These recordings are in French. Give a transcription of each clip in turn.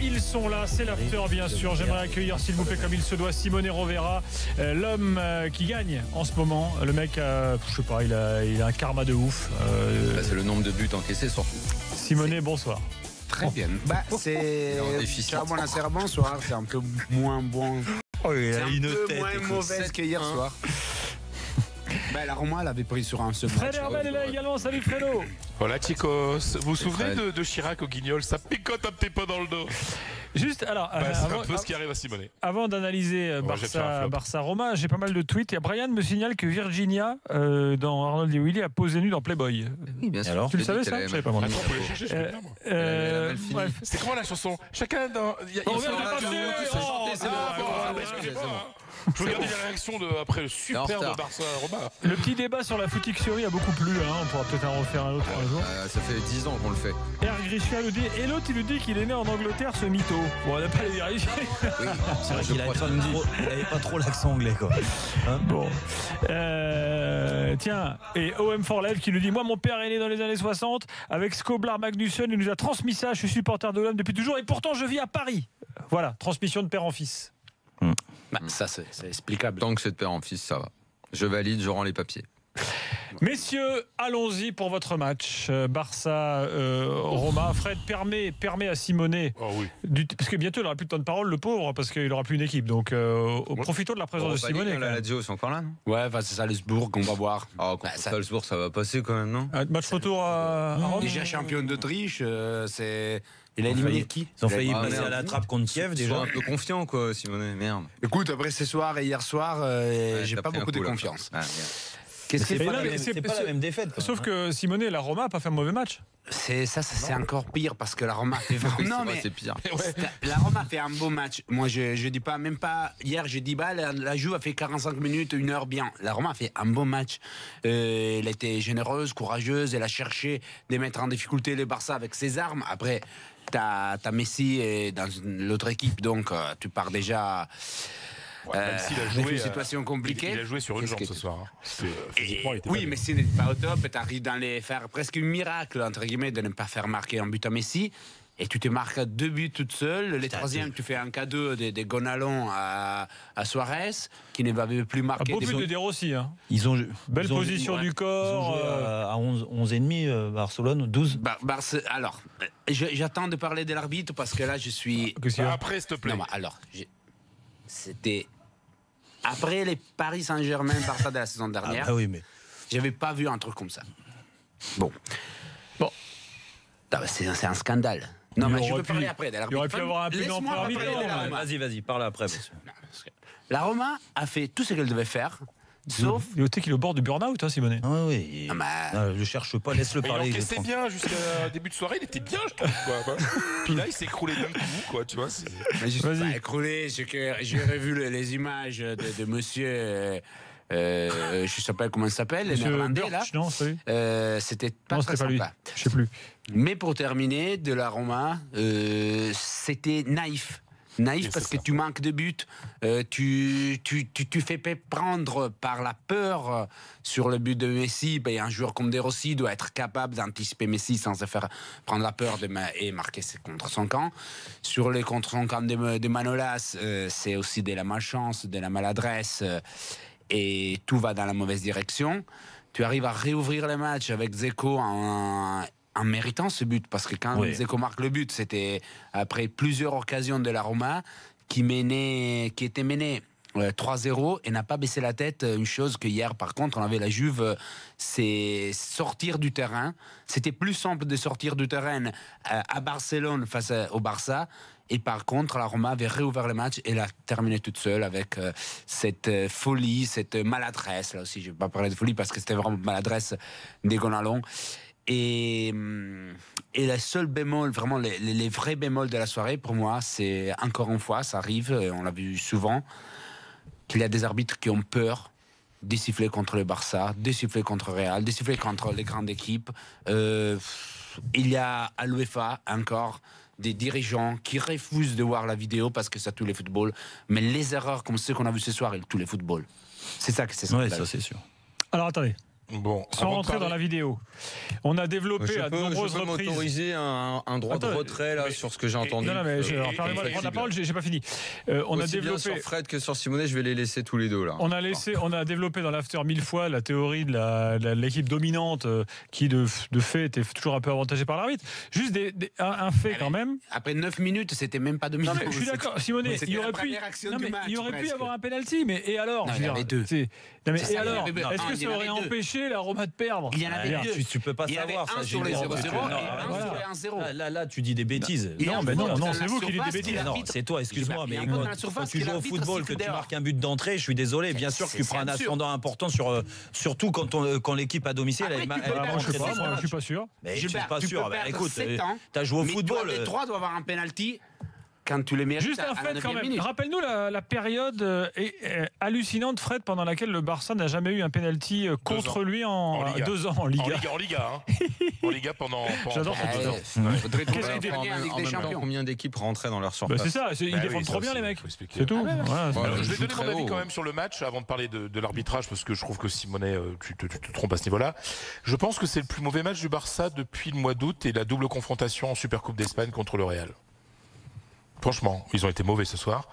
ils sont là, c'est l'after bien sûr. J'aimerais accueillir s'il vous plaît comme il se doit Simone Rovera, l'homme qui gagne en ce moment. Le mec, je sais pas, il a un karma de ouf. C'est le nombre de buts encaissés surtout. Simone, bonsoir. Très bien. C'est bon, bonsoir. C'est un peu moins bon. Oh, il C'est a un une peu tête. moins mauvaise que hier soir. La Roma l'avait pris sur un seul match. Fred Hermel est là également, salut Fredo. Voilà Chicos, vous vous souvenez de Chirac au Guignol? Ça picote un petit peu dans le dos. Juste, alors, C'est un peu ce qui arrive à Simone. avant d'analyser Barça-Roma, j'ai pas mal de tweets. Et Brian me signale que Virginia, dans Arnold et Willy, a posé nu dans Playboy. Oui, bien sûr. Alors, Tu le savais ça? Je savais pas moi. Attends, on peut les chercher, je peux pas, moi. Bref. C'est comment la chanson? Chacun dans. On vient de la passer. Je regardais les réactions après le superbe Barça-Roma. Le petit débat sur la footixerie a beaucoup plu. On pourra peut-être en refaire un autre un jour. Ça fait 10 ans qu'on le fait. R. Grishka nous dit, et l'autre il nous dit qu'il est né en Angleterre, ce mytho. Bon, on n'a pas les vérifier. Oui, c'est vrai qu'il avait pas trop l'accent anglais, quoi. Hein, bon. Tiens, et OM for Life qui nous dit, moi mon père est né dans les années 60 avec Skoblar Magnusson, il nous a transmis ça, je suis supporter de l'OM depuis toujours et pourtant je vis à Paris. Voilà, transmission de père en fils. Ça, c'est explicable. Tant que c'est de père en fils, ça va. Je valide, je rends les papiers. Messieurs, allons-y pour votre match. Barça-Roma. Fred, permet à Simone, parce que bientôt il n'aura plus de temps de parole, le pauvre, parce qu'il n'aura plus une équipe. Donc profitons de la présence de Simone. La Lazio, c'est encore là, non? Ouais, c'est Salzbourg qu'on va voir. Salzbourg, ça va passer quand même, non? Match retour à Rome. Déjà champion d'Autriche, il a éliminé qui? Ils ont failli passer à la trappe contre Kiev déjà. Ils sont un peu confiants, quoi, Simone. Merde. Écoute, après ce soir et hier soir, j'ai pas beaucoup de confiance. C'est pas la même défaite. Sauf que Simone, la Roma n'a pas fait un mauvais match. C'est encore pire parce que la Roma fait vraiment. Non, mais c'est pire. La Roma fait un beau match. Moi, je dis pas, même pas. Hier, j'ai dit, la Juve a fait 45 minutes, 1 heure bien. La Roma a fait un beau match. Elle était généreuse, courageuse. Elle a cherché de mettre en difficulté le Barça avec ses armes. Après, t'as Messi dans l'autre équipe, donc tu pars déjà. Même s'il a joué une situation compliquée. Il a joué sur une jambe ce soir. Oui, mais s'il n'est pas au top, tu arrives dans faire presque un miracle, entre guillemets, de ne pas faire marquer un but à Messi. Et tu te marques 2 buts toute seule. Le troisième, tu fais un cadeau de Gonalon à Suarez, qui ne va plus marquer. Un beau but de De Rossi. Belle position du corps. À 11,5, Barcelone, 12. Alors, j'attends de parler de l'arbitre parce que là, je suis. Après, s'il te plaît. Non, alors, c'était. Après les Paris Saint-Germain, Barça de la saison dernière, oui, mais j'avais pas vu un truc comme ça. Bon. C'est un scandale. Non, mais je veux parler après. Il aurait pu avoir un peu d'emploi. Vas-y, parle après. La Roma a fait tout ce qu'elle devait faire. Sauf. Il est qu'il est au bord du burn-out, Simone. Oui. Je cherche pas, laisse-le parler. Il encaissait bien jusqu'à début de soirée, il était bien, je trouve. Puis là, il s'est écroulé d'un coup, quoi, tu vois. Vas-y. Écroulé, j'ai revu les images de monsieur. Je sais pas comment il s'appelle, le néerlandais là. Non, c'était pas très sympa. Lui. Je sais plus. Mais pour terminer, de la Roma, c'était naïf. Naïf parce que tu manques de but, tu fais prendre par la peur sur le but de Messi. Un joueur comme De Rossi doit être capable d'anticiper Messi sans se faire prendre la peur et marquer contre son camp. Sur les contre son camp de Manolas, c'est aussi de la malchance, de la maladresse et tout va dans la mauvaise direction. Tu arrives à réouvrir le match avec Dzeko en méritant ce but, parce que quand Dzeko marque le but, c'était après plusieurs occasions de la Roma qui était menée 3-0 et n'a pas baissé la tête. Une chose que hier, par contre, on avait la Juve, c'est sortir du terrain. C'était plus simple de sortir du terrain à Barcelone face au Barça. Et par contre, la Roma avait réouvert le match et l'a terminé toute seule avec cette folie, cette maladresse. Là aussi, je ne vais pas parler de folie parce que c'était vraiment maladresse des Gonalons. Et le seul bémol, vraiment les vrais bémols de la soirée, pour moi, c'est encore une fois, ça arrive, on l'a vu souvent, qu'il y a des arbitres qui ont peur de siffler contre le Barça, de siffler contre le Real, de siffler contre les grandes équipes. Il y a à l'UEFA encore des dirigeants qui refusent de voir la vidéo parce que ça tue les footballs. Mais les erreurs comme ceux qu'on a vu ce soir, ils tuent les footballs. C'est ça que c'est. Oui, ça c'est sûr. Alors attendez. Bon, sans rentrer dans la vidéo. On a développé à de nombreuses je peux reprises. m'autoriser un droit de retrait là, sur ce que j'ai entendu. Non, mais permettez-moi de prendre la parole, j'ai pas fini. On a développé. Bien sur Fred que sur Simonet, je vais les laisser tous les deux là. On a développé dans l'after 1000 fois la théorie de l'équipe dominante qui de fait était toujours un peu avantagée par l'arbitre. Juste un fait quand même. Après 9 minutes, c'était même pas dominant. Non, mais je suis d'accord, Simonet, il aurait pu y avoir un penalty, mais et alors? Il y en avait deux. Non, mais et alors? Est-ce que ça aurait empêché la Roma de perdre? Il y en avait deux. Tu peux pas savoir ça. Sur les 0-0 et un sur les 1-0. Là, tu dis des bêtises. Non, c'est vous qui dites des bêtises. Non, c'est toi, excuse-moi, mais quand tu joues au football, que tu marques un but d'entrée, je suis désolé, bien sûr que tu prends un ascendant important surtout quand l'équipe à domicile. Moi, je suis pas sûr. Mais je suis pas sûr. Écoute, tu as joué au football. Les trois doivent avoir un penalty. Quand tu les mérites. Juste un fait quand même. Rappelle-nous la période hallucinante, Fred, pendant laquelle le Barça n'a jamais eu un penalty contre lui en 2 ans en Liga. En Liga, hein. En Liga pendant. J'adore cette ans. Faudrait trouver En même temps, combien d'équipes rentraient dans leur surface? C'est ça, ils défendent trop bien les mecs. C'est tout. Je vais donner mon avis quand même sur le match avant de parler de l'arbitrage parce que je trouve que Simonet, tu te trompes à ce niveau-là. Je pense que c'est le plus mauvais match du Barça depuis le mois d'août et la double confrontation en Supercoupe d'Espagne contre le Real. Franchement, ils ont été mauvais ce soir.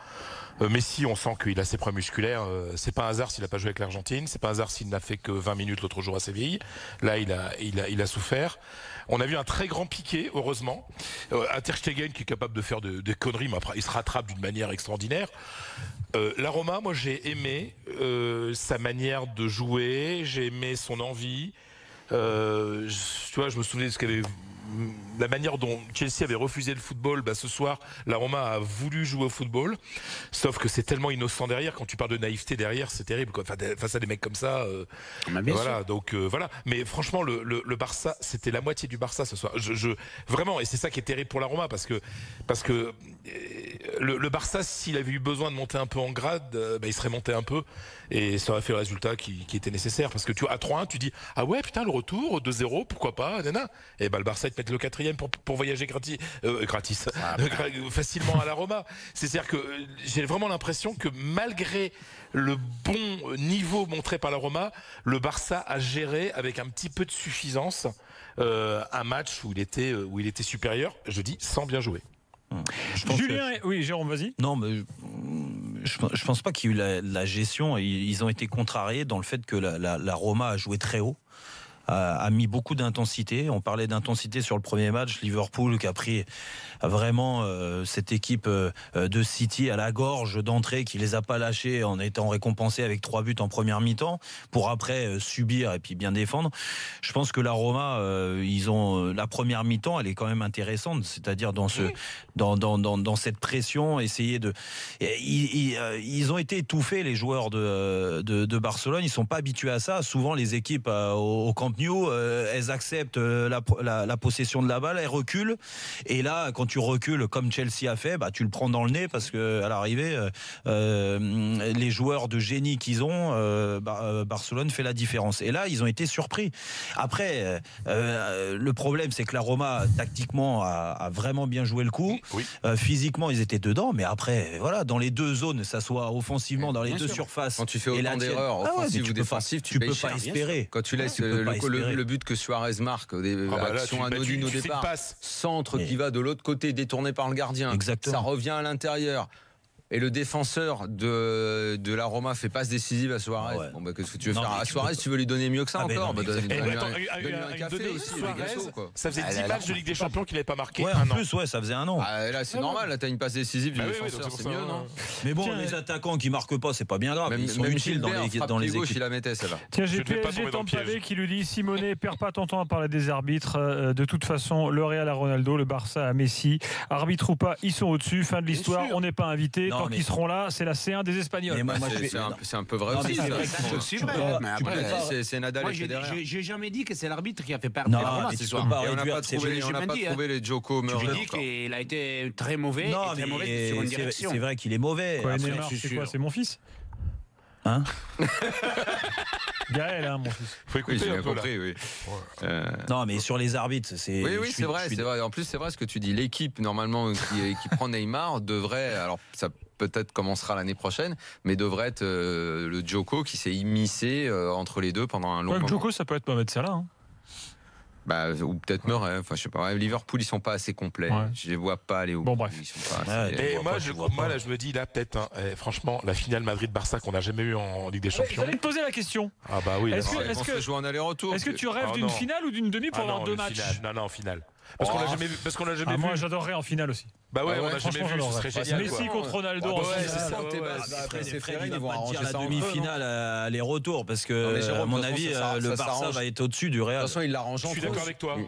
Messi, on sent qu'il a ses problèmes musculaires. C'est pas un hasard s'il n'a pas joué avec l'Argentine. C'est pas un hasard s'il n'a fait que 20 minutes l'autre jour à Séville. Là, il a souffert. On a vu un très grand Piqué, heureusement. Un Ter Stegen qui est capable de faire des conneries, mais après, il se rattrape d'une manière extraordinaire. La Roma, moi, j'ai aimé sa manière de jouer. J'ai aimé son envie. Tu vois, je me souvenais de ce qu'avait... La manière dont Chelsea avait refusé le football, ce soir, la Roma a voulu jouer au football. Sauf que c'est tellement innocent derrière. Quand tu parles de naïveté derrière, c'est terrible. Face à des mecs comme ça. Voilà. Donc voilà. Mais franchement, le Barça, c'était la moitié du Barça ce soir. Vraiment, et c'est ça qui est terrible pour la Roma parce que le Barça, s'il avait eu besoin de monter un peu en grade, il serait monté un peu et ça aurait fait le résultat qui était nécessaire. Parce que tu à 3-1, tu dis ah ouais putain le retour 2-0, pourquoi pas, nana. Et le Barça te met le 4e pour voyager gratis, facilement à la Roma. C'est-à-dire que j'ai vraiment l'impression que malgré le bon niveau montré par la Roma, le Barça a géré avec un petit peu de suffisance un match où il était supérieur, je dis sans bien jouer. Julien, oui, Jérôme, vas-y. Non, mais je pense pas qu'il y ait eu la gestion. Ils ont été contrariés dans le fait que la Roma a joué très haut. A mis beaucoup d'intensité. On parlait d'intensité sur le premier match. Liverpool qui a pris vraiment cette équipe de City à la gorge d'entrée, qui les a pas lâchés en étant récompensés avec 3 buts en première mi-temps pour après subir et puis bien défendre. Je pense que la Roma, ils ont la première mi-temps, elle est quand même intéressante, c'est-à-dire dans cette pression, essayer de. Ils ont été étouffés, les joueurs de Barcelone. Ils sont pas habitués à ça. Souvent les équipes au Camp Nou, elles acceptent la possession de la balle, elles reculent. Et là, quand tu recules comme Chelsea a fait, tu le prends dans le nez parce que à l'arrivée, les joueurs de génie qu'ils ont, Barcelone fait la différence. Et là, ils ont été surpris. Après, le problème, c'est que la Roma, tactiquement, a vraiment bien joué le coup. Oui. Physiquement, ils étaient dedans. Mais après, voilà, dans les deux zones, que ça soit offensivement, dans les deux surfaces. Quand tu fais autant d'erreurs, offensives ou défensives, tu peux pas espérer. Quand tu laisses le but que Suarez marque, des actions anodines au départ, centre qui va de l'autre côté, détourné par le gardien, exactement. Ça revient à l'intérieur. Et le défenseur de la Roma fait passe décisive à Suarez. Ouais. Bon, qu'est-ce que tu veux faire à Suarez? Tu veux lui donner mieux que ça encore? Donne-lui un café aussi. Ça faisait 10 matchs de Ligue des Champions qu'il n'avait pas marqué. Ouais, en plus, ça faisait un an. Là, c'est normal. Là, t'as une passe décisive du défenseur, c'est mieux, non? Mais bon, les attaquants qui marquent pas, c'est pas bien grave. Ils sont utiles dans les gauche, équipes. il la mettait, celle-là. Tiens, j'ai PSG Tampalé qui lui dit Simonet, perds pas ton temps à parler des arbitres. De toute façon, le Real à Ronaldo, le Barça à Messi. Arbitre ou pas, ils sont au-dessus. Fin de l'histoire. On n'est pas invités. Tant qu'ils seront là, c'est la C1 des Espagnols. C'est un peu vrai aussi. C'est Nadal et Federer. J'ai jamais dit que c'est l'arbitre qui a fait perdre la Roma ce soir. On n'a pas trouvé les Djoko Murray. Je dis qu'il a été très mauvais. Non, mais sur une direction. c'est vrai qu'il est mauvais. Neymar, c'est quoi? C'est mon fils. Hein? Gaël, mon fils. Faut écouter, j'ai bien compris, oui. Non, mais sur les arbitres, c'est. Oui, c'est vrai. En plus, c'est vrai ce que tu dis. L'équipe, normalement, qui prend Neymar devrait. Alors, ça peut-être commencera l'année prochaine, mais devrait être le Djoko qui s'est immiscé entre les deux pendant un long moment. Le Djoko, ça peut être Mohamed Salah. Hein. Ou peut-être Murray, enfin je sais pas. Liverpool, ils sont pas assez complets. Je les vois pas aller au bout. Bon, bref. Moi, je me dis là peut-être, franchement, la finale Madrid-Barça qu'on n'a jamais eu en Ligue des Champions. J'allais te poser la question. Ah bah oui. Est-ce que joue en aller-retour? Est-ce que tu rêves d'une finale ou d'une demi pour avoir 2 matchs? Non, finale. Parce qu'on l'a jamais vu. Parce qu'on l'a jamais vu. Moi, j'adorerais en finale aussi. Bah ouais, on l'a jamais vu. Ce serait génial. Messi contre Ronaldo en finale. C'est Fred, il va pas dire la demi-finale aller-retour parce que, à mon avis, le Barça va être au-dessus du Real. De toute façon, il l'arrange. Je suis d'accord avec toi.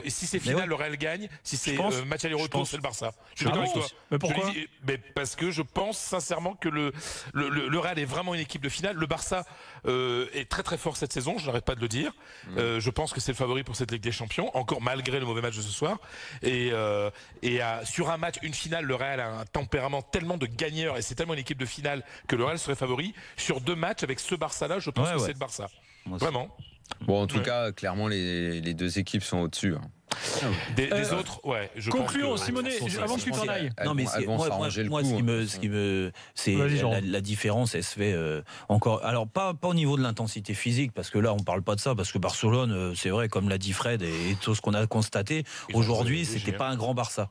Et si c'est finale, le Real gagne. Si c'est match aller-retour, c'est le Barça. Je suis d'accord avec toi. Mais pourquoi? Parce que je pense sincèrement que le Real est vraiment une équipe de finale. Le Barça est très très fort cette saison. Je n'arrête pas de le dire. Je pense que c'est le favori pour cette Ligue des Champions, encore malgré le mauvais match de ce soir. Et sur un match, une finale, le Real a un tempérament tellement de gagneur et c'est tellement une équipe de finale que le Real serait favori. Sur 2 matchs avec ce Barça-là, je pense que c'est le Barça. Vraiment. Bon, en tout cas, clairement, les 2 équipes sont au-dessus. Des autres, je concluons, pense que, Simonet, avant que tu t'en ailles. Non, mais la différence, elle se fait encore. Alors, pas au niveau de l'intensité physique, parce que là, on parle pas de ça, parce que Barcelone, c'est vrai, comme l'a dit Fred, et tout ce qu'on a constaté, aujourd'hui, c'était pas un grand Barça.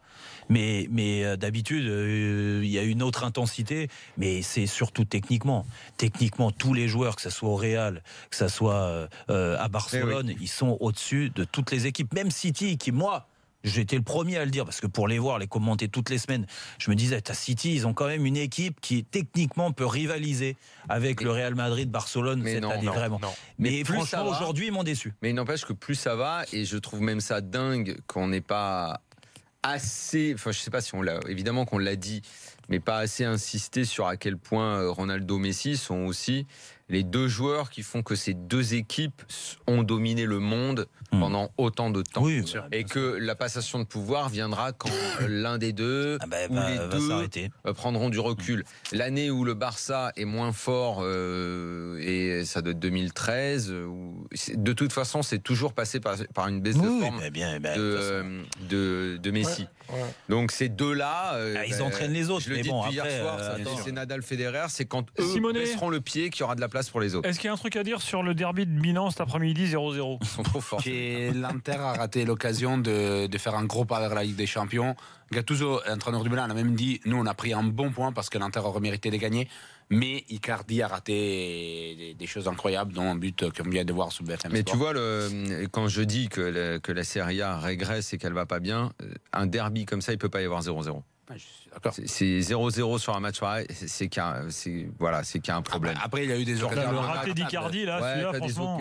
Mais d'habitude, il y a une autre intensité, mais c'est surtout techniquement. Techniquement, tous les joueurs, que ce soit au Real, que ce soit à Barcelone, ils sont au-dessus de toutes les équipes. Même City, qui, moi, j'étais le premier à le dire, parce que pour les voir, les commenter toutes les semaines, je me disais, à City, ils ont quand même une équipe qui, techniquement, peut rivaliser avec le Real Madrid, Barcelone, cette année, vraiment. Non. Mais franchement, aujourd'hui, ils m'ont déçu. Mais il n'empêche que plus ça va, et je trouve même ça dingue qu'on n'ait pas assez, enfin je sais pas si on l'a, évidemment qu'on l'a dit, mais pas assez insisté sur à quel point Ronaldo, Messi sont aussi les 2 joueurs qui font que ces 2 équipes ont dominé le monde pendant autant de temps. Oui, et que la passation de pouvoir viendra quand l'un des deux ou les deux prendront du recul. L'année où le Barça est moins fort, et ça doit être 2013, de toute façon, c'est toujours passé par une baisse de forme de Messi. Donc ces 2-là, ils entraînent les autres. Je le dis depuis hier soir, c'est Nadal-Federer, c'est quand eux baisseront le pied qu'il y aura de la place pour les autres. Est-ce qu'il y a un truc à dire sur le derby de Milan cet après-midi 0-0? Ils sont trop forts. L'Inter a raté l'occasion de faire un gros pas vers la Ligue des Champions. Gattuso, entraîneur du Milan, a même dit, nous on a pris un bon point parce que l'Inter aurait mérité de gagner. Mais Icardi a raté des choses incroyables, dont un but qu'on vient de voir sur BFM Sport. Mais tu vois, quand je dis que la Serie A régresse et qu'elle va pas bien, un derby comme ça, il peut pas y avoir 0-0. C'est 0-0 sur un match pareil, c'est qu'il y a un problème. Après, il y a eu des occasions. Le raté d'Icardi, là, franchement.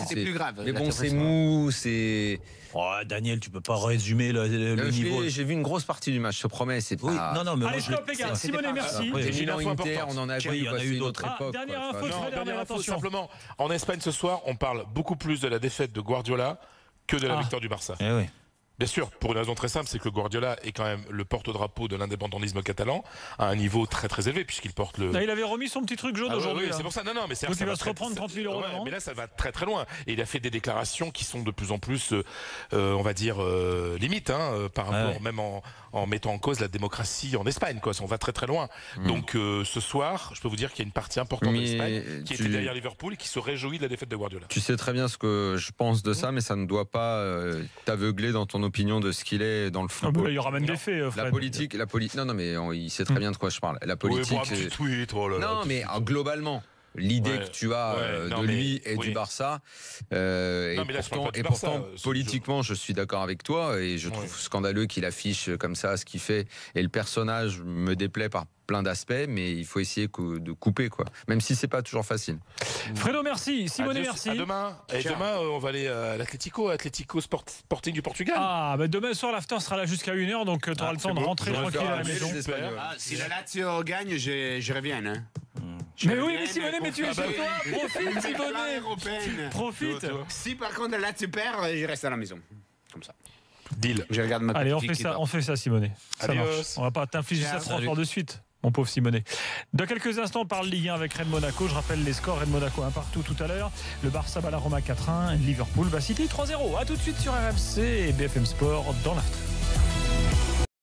C'était plus grave. Mais bon, c'est mou, c'est. Oh, Daniel, tu peux pas résumer le niveau. J'ai vu une grosse partie du match, je te promets. C'est pas. Non, mais allez, stop, les gars. Simonet, merci. Inter, on en a eu d'autres époques. Dernière info, simplement. En Espagne ce soir, on parle beaucoup plus de la défaite de Guardiola que de la victoire du Barça. Oui. Bien sûr, pour une raison très simple, c'est que Guardiola est quand même le porte-drapeau de l'indépendantisme catalan à un niveau très très élevé puisqu'il porte le. Là, il avait remis son petit truc jaune aujourd'hui. Oui, c'est pour ça. Non, mais c'est. Donc il va se reprendre 30 000 €. Mais là, ça va très très loin. Et il a fait des déclarations qui sont de plus en plus, on va dire, limites, par rapport même en mettant en cause la démocratie en Espagne. On va très très loin. Donc ce soir, je peux vous dire qu'il y a une partie importante de l'Espagne qui était derrière Liverpool et qui se réjouit de la défaite de Guardiola. Tu sais très bien ce que je pense de ça, mais ça ne doit pas t'aveugler dans ton opinion de ce qu'il est dans le football. Il y aura même des faits, Fred. La politique, non, mais il sait très bien de quoi je parle. La politique. Non, mais globalement. L'idée que tu as de lui et du Barça, et pourtant politiquement, je suis d'accord avec toi et je trouve scandaleux qu'il affiche comme ça ce qu'il fait. Et le personnage me déplaît par plein d'aspects, mais il faut essayer de couper, même si c'est pas toujours facile. Fredo, merci. Simonet, merci. À demain. Et demain, on va aller à l'Atlético Sporting du Portugal. Demain soir, l'after sera là jusqu'à 1h, donc tu auras le temps de rentrer tranquille à la maison. Si la Lazio gagne, je reviens. Mais oui, mais Simonet, mais tu es chez toi. Profite, Simonet. Profite. Si par contre la Lazio perd, je reste à la maison. Comme ça. Deal. Je regarde ma. Allez, on fait ça, Simonet. Ça marche. On va pas t'infliger ça 3 fois de suite, mon pauvre Simonet. Dans quelques instants, on parle Ligue 1 avec Rennes Monaco. Je rappelle les scores: Rennes Monaco 1 partout tout à l'heure. Le Barça bat la Roma 4-1. Liverpool bat City 3-0. A tout de suite sur RMC et BFM Sport dans l'after.